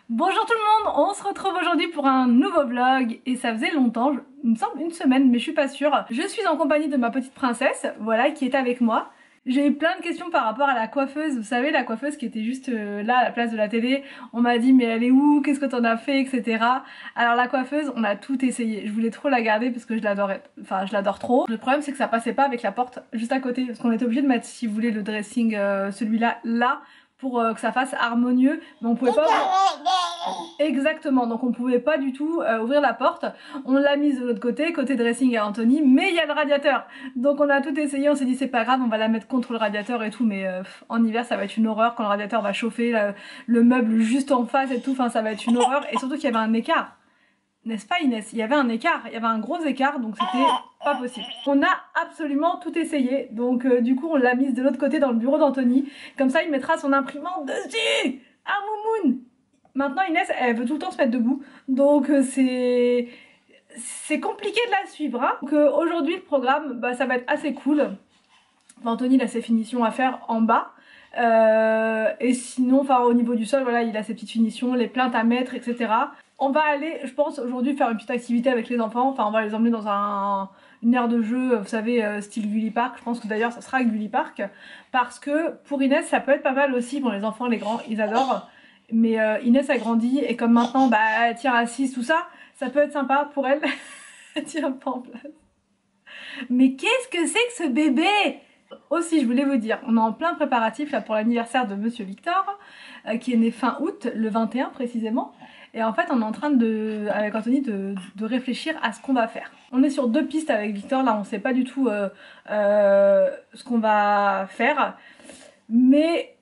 Bonjour tout le monde, on se retrouve aujourd'hui pour un nouveau vlog et ça faisait longtemps, il me semble une semaine mais je suis pas sûre. Je suis en compagnie de ma petite princesse, voilà, qui est avec moi. J'ai eu plein de questions par rapport à la coiffeuse, vous savez la coiffeuse qui était juste là à la place de la télé. On m'a dit mais elle est où, qu'est-ce que t'en as fait, etc. Alors la coiffeuse, on a tout essayé, je voulais trop la garder parce que je l'adorais, enfin je l'adore trop. Le problème c'est que ça passait pas avec la porte juste à côté parce qu'on était obligé de mettre, si vous voulez, le dressing celui-là là pour que ça fasse harmonieux, mais on pouvait pas exactement, donc on pouvait pas du tout ouvrir la porte. On l'a mise de l'autre côté, côté dressing à Anthony, mais il y a le radiateur, donc on a tout essayé. On s'est dit c'est pas grave, on va la mettre contre le radiateur et tout, mais en hiver ça va être une horreur quand le radiateur va chauffer le meuble juste en face et tout, enfin ça va être une horreur. Et surtout qu'il y avait un écart, n'est-ce pas Inès? Il y avait un écart, il y avait un gros écart, donc c'était pas possible. On a absolument tout essayé, donc du coup on l'a mise de l'autre côté dans le bureau d'Anthony, comme ça il mettra son imprimante dessus. Ah moumoun! Maintenant Inès elle veut tout le temps se mettre debout, donc c'est compliqué de la suivre, hein. Donc aujourd'hui le programme, bah, ça va être assez cool. Anthony il a ses finitions à faire en bas. Et sinon, enfin au niveau du sol, voilà, il a ses petites finitions, les plaintes à mettre, etc. On va aller, je pense, aujourd'hui faire une petite activité avec les enfants. Enfin, on va les emmener dans une aire de jeu, vous savez, style Gulli Park. Je pense que d'ailleurs ça sera Gulli Park. Parce que pour Inès, ça peut être pas mal aussi. Bon, les enfants, les grands, ils adorent. Mais Inès a grandi et comme maintenant, bah, elle tient assise, tout ça, ça peut être sympa pour elle. Elle tient pas en place. Mais qu'est-ce que c'est que ce bébé? Aussi, je voulais vous dire, on est en plein préparatif là pour l'anniversaire de Monsieur Victor, qui est né fin août, le 21 précisément. Et en fait, on est en train avec Anthony de réfléchir à ce qu'on va faire. On est sur deux pistes avec Victor, là on sait pas du tout ce qu'on va faire. Mais,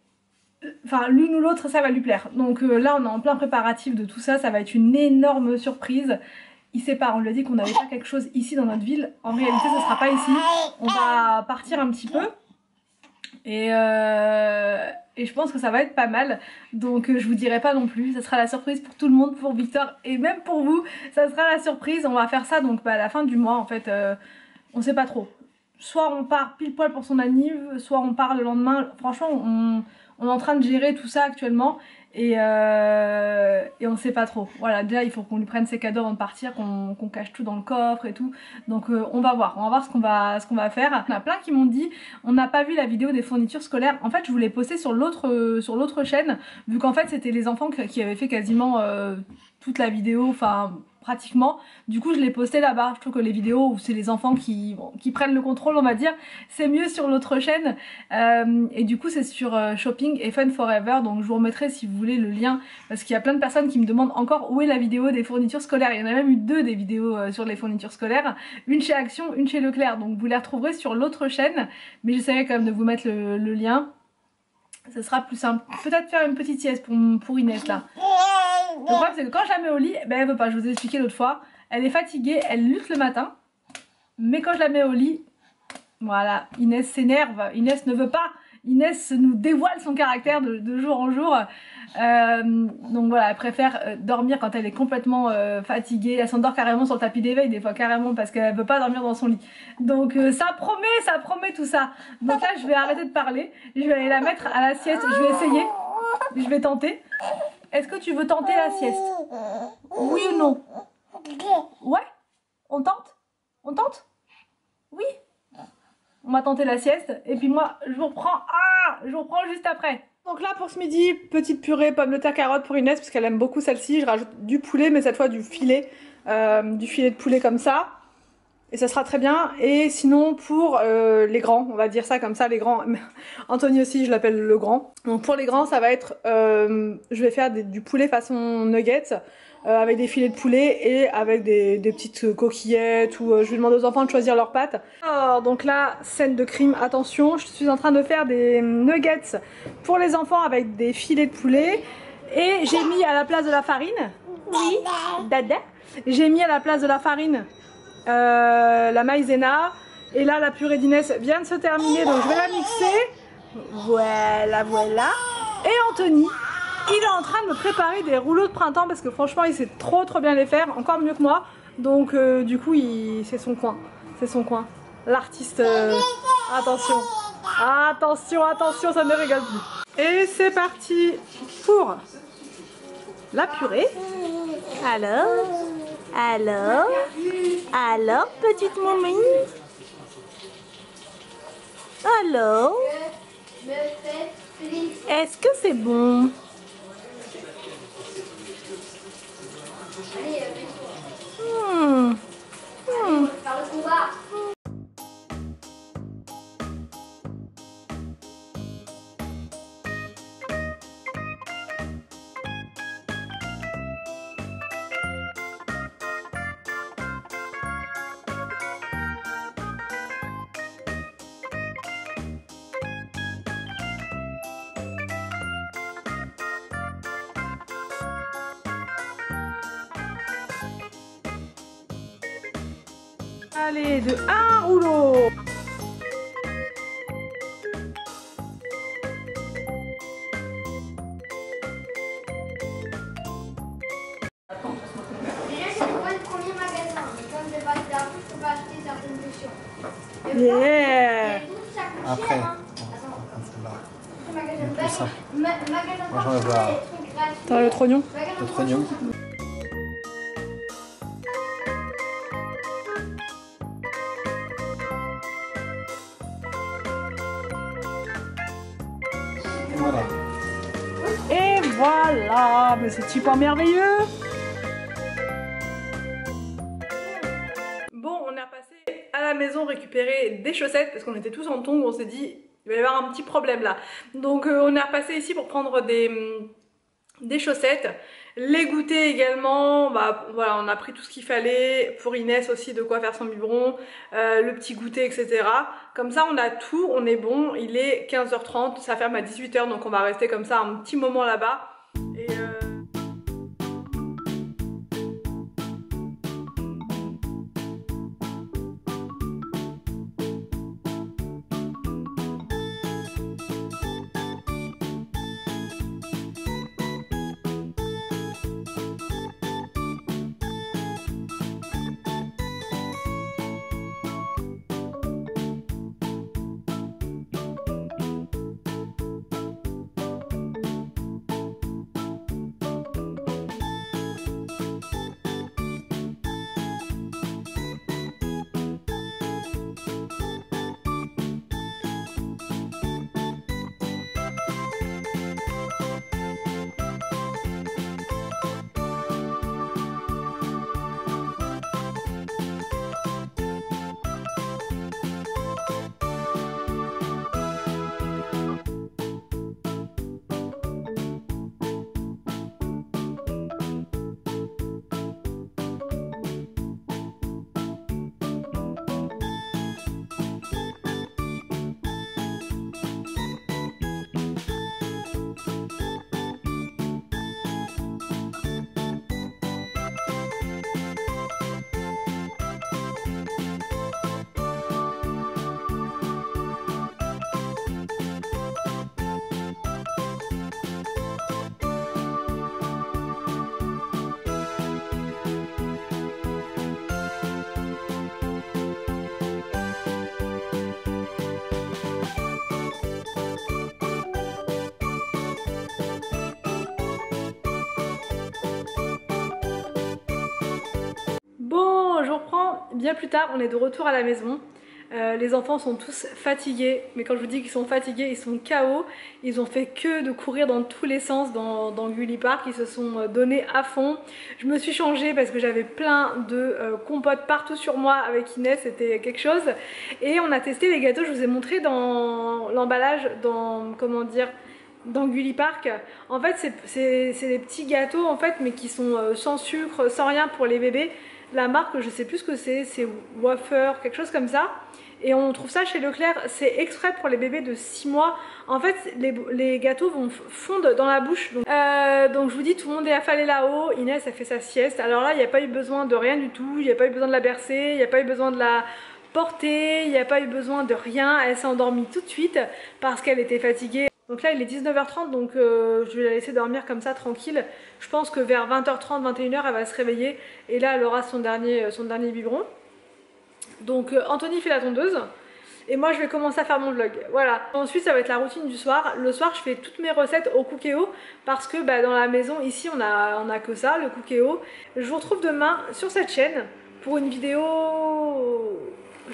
enfin l'une ou l'autre, ça va lui plaire. Donc là on est en plein préparatif de tout ça, ça va être une énorme surprise. Il sait pas, on lui a dit qu'on n'avait pas quelque chose ici dans notre ville. En réalité ce sera pas ici, on va partir un petit peu et je pense que ça va être pas mal. Donc je vous dirai pas non plus, ça sera la surprise pour tout le monde, pour Victor et même pour vous, ça sera la surprise. On va faire ça donc à la fin du mois en fait, on sait pas trop. Soit on part pile poil pour son anniv, soit on part le lendemain. Franchement on est en train de gérer tout ça actuellement. Et on sait pas trop. Voilà, déjà il faut qu'on lui prenne ses cadeaux avant de partir, qu'on cache tout dans le coffre et tout. Donc on va voir ce qu'on va faire. Il y en a plein qui m'ont dit on n'a pas vu la vidéo des fournitures scolaires. En fait je voulais poster sur l'autre chaîne, vu qu'en fait c'était les enfants qui avaient fait quasiment toute la vidéo, enfin pratiquement. Du coup je l'ai posté là-bas. Je trouve que les vidéos où c'est les enfants qui prennent le contrôle, on va dire, c'est mieux sur l'autre chaîne. Et du coup c'est sur Shopping et Fun Forever, donc je vous remettrai si vous voulez le lien, parce qu'il y a plein de personnes qui me demandent encore où est la vidéo des fournitures scolaires. Il y en a même eu deux des vidéos sur les fournitures scolaires, une chez Action, une chez Leclerc, donc vous les retrouverez sur l'autre chaîne, mais j'essaierai quand même de vous mettre le lien. Ce sera plus simple. Peut-être faire une petite sieste pour Inès là. Le problème c'est que quand je la mets au lit, ben elle veut pas, je vous ai expliqué l'autre fois, elle est fatiguée, elle lutte le matin, mais quand je la mets au lit, voilà, Inès s'énerve, Inès ne veut pas, Inès nous dévoile son caractère de jour en jour. Donc voilà, elle préfère dormir quand elle est complètement fatiguée. Elle s'endort carrément sur le tapis d'éveil des fois, carrément, parce qu'elle veut pas dormir dans son lit. Donc ça promet tout ça. Donc là je vais arrêter de parler, je vais aller la mettre à la sieste, je vais essayer, je vais tenter. Est-ce que tu veux tenter la sieste? Oui ou non? Ouais? On tente? On tente? Oui? On va tenter la sieste et puis moi je vous reprends, je vous reprends juste après. Donc là pour ce midi, petite purée pommes de terre carottes pour Inès parce qu'elle aime beaucoup celle-ci. Je rajoute du poulet, mais cette fois du filet de poulet comme ça. Et ça sera très bien. Et sinon pour les grands, on va dire ça comme ça, les grands. Anthony aussi, je l'appelle le grand. Donc pour les grands, ça va être, je vais faire du poulet façon nuggets. Avec des filets de poulet et avec des petites coquillettes, ou je vais demander aux enfants de choisir leurs pâtes. Alors donc là, scène de crime, attention, je suis en train de faire des nuggets pour les enfants avec des filets de poulet et j'ai mis à la place de la farine, oui, dada, j'ai mis à la place de la farine la maïzena, et là la purée d'Inès vient de se terminer, donc je vais la mixer, voilà, et Anthony, il est en train de me préparer des rouleaux de printemps parce que franchement il sait trop bien les faire, encore mieux que moi. Donc du coup c'est son coin, l'artiste. Attention, ça ne rigole plus. Et c'est parti pour la purée. Alors, petite momie. Alors, est-ce que c'est bon? Allez, de un rouleau. Déjà, c'est quoi le premier magasin? Mais comme j'ai pas d'argent, je peux pas acheter certaines questions. Yeah. Et tout, ça coûte Après, cher, hein. on Attends, magasin de plus simple. magasin Moi, j'en veux voir. des trucs gratuits. T'as le trognon? Magasin Le de trognon. Voilà. Et voilà, mais c'est pas merveilleux. Bon, on est repassé à la maison récupérer des chaussettes parce qu'on était tous en tongs, on s'est dit il va y avoir un petit problème là. Donc on est repassé ici pour prendre des chaussettes, les goûters également, bah voilà, on a pris tout ce qu'il fallait, pour Inès aussi de quoi faire son biberon, le petit goûter, etc. Comme ça on a tout, on est bon, il est 15h30, ça ferme à 18h, donc on va rester comme ça un petit moment là-bas. Et bon, je reprends bien plus tard, on est de retour à la maison. Les enfants sont tous fatigués, mais quand je vous dis qu'ils sont fatigués, ils sont KO. Ils ont fait que de courir dans tous les sens dans Gulli Park, ils se sont donnés à fond. Je me suis changée parce que j'avais plein de compotes partout sur moi avec Inès, c'était quelque chose. Et on a testé les gâteaux, je vous ai montré dans l'emballage, comment dire, dans Gulli Park. En fait c'est des petits gâteaux en fait, mais qui sont sans sucre, sans rien pour les bébés. La marque, je sais plus ce que c'est Wafer, quelque chose comme ça. Et on trouve ça chez Leclerc, c'est extrait pour les bébés de 6 mois. En fait, les gâteaux vont fondre dans la bouche. Donc je vous dis, tout le monde est affalé là-haut. Inès a fait sa sieste. Alors là, il n'y a pas eu besoin de rien du tout. Il n'y a pas eu besoin de la bercer, il n'y a pas eu besoin de la porter, il n'y a pas eu besoin de rien. Elle s'est endormie tout de suite parce qu'elle était fatiguée. Donc là il est 19h30, donc je vais la laisser dormir comme ça tranquille. Je pense que vers 20h30, 21h elle va se réveiller et là elle aura son dernier biberon. Donc Anthony fait la tondeuse et moi je vais commencer à faire mon vlog. Voilà. Ensuite ça va être la routine du soir. Le soir je fais toutes mes recettes au Cookéo parce que bah, dans la maison ici on a que ça, le Cookéo. Je vous retrouve demain sur cette chaîne pour une vidéo...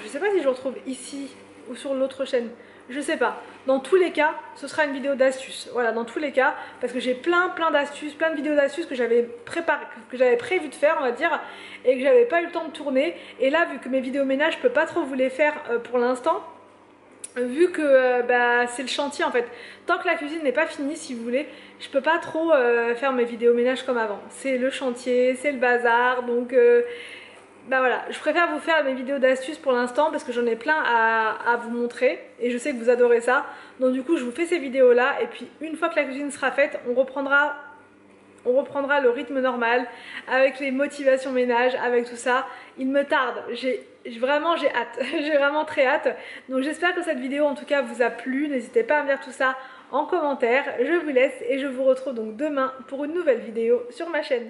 Je sais pas si je vous retrouve ici ou sur l'autre chaîne. Je sais pas. Dans tous les cas, ce sera une vidéo d'astuces. Voilà, dans tous les cas, parce que j'ai plein d'astuces, plein de vidéos d'astuces que j'avais préparé, que j'avais prévu de faire, on va dire, et que j'avais pas eu le temps de tourner. Et là, vu que mes vidéos ménage, je peux pas trop vous les faire pour l'instant, vu que bah, c'est le chantier en fait. Tant que la cuisine n'est pas finie, si vous voulez, je peux pas trop faire mes vidéos ménage comme avant. C'est le chantier, c'est le bazar, donc... bah voilà, je préfère vous faire mes vidéos d'astuces pour l'instant parce que j'en ai plein à vous montrer et je sais que vous adorez ça. Donc du coup je vous fais ces vidéos là et puis une fois que la cuisine sera faite, on reprendra le rythme normal avec les motivations ménage, avec tout ça. Il me tarde, vraiment j'ai hâte, j'ai vraiment très hâte. Donc j'espère que cette vidéo en tout cas vous a plu, n'hésitez pas à me dire tout ça en commentaire. Je vous laisse et je vous retrouve donc demain pour une nouvelle vidéo sur ma chaîne.